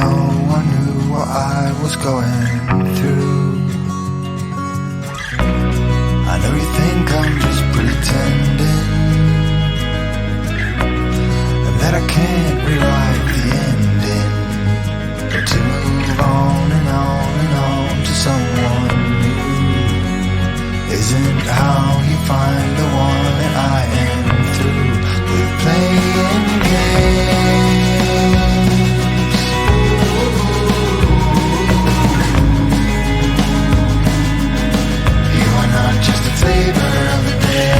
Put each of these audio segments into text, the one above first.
no one knew what I was going through. I know you think I'm just pretending, and that I can't rewrite the ending, but to move on and on and on to someone new isn't how you find the one that I am through with playing games. You are not just a flavor of the day.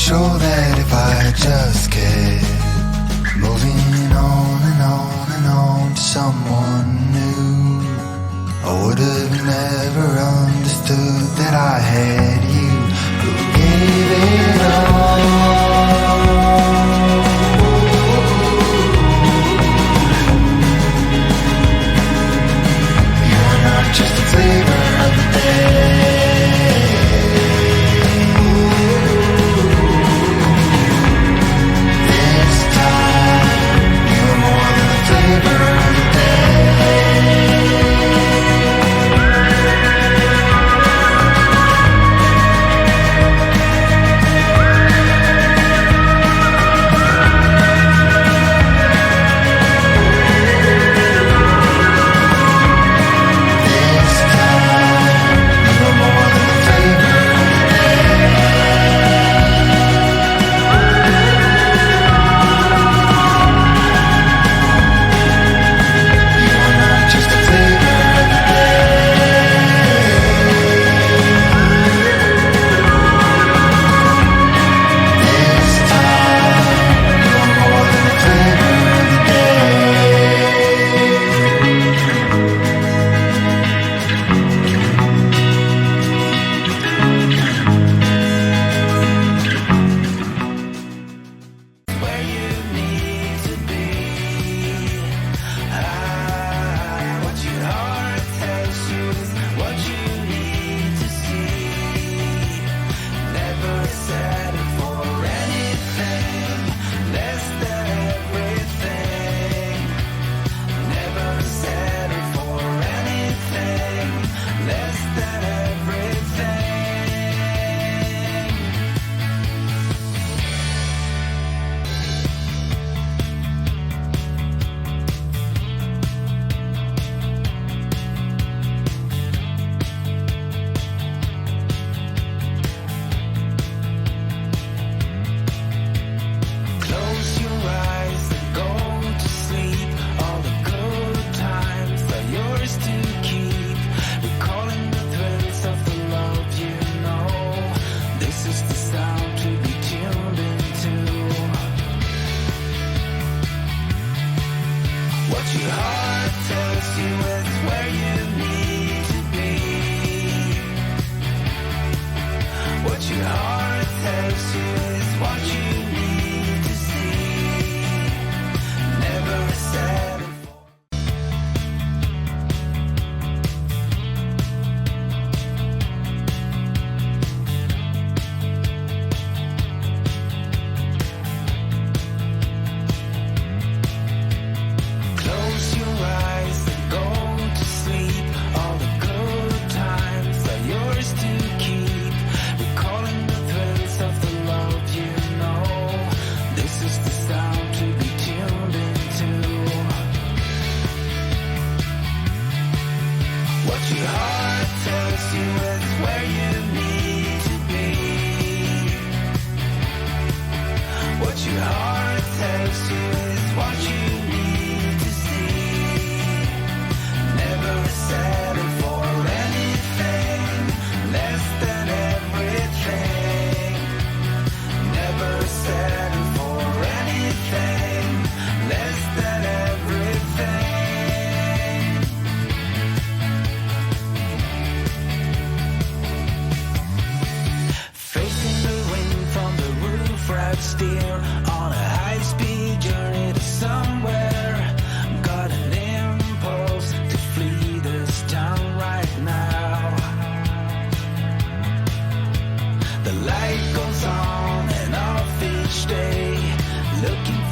sure that if I just kept moving on and on and on to someone new, I would have never understood that I had you who gave it all. your heart tells you is what you need to see. Never settle for anything less than everything. Never settle for anything less than everything. Facing the wind from the roof, right steer on a high-speed journey to somewhere. Got an impulse to flee this town right now. The light goes on and off each day, looking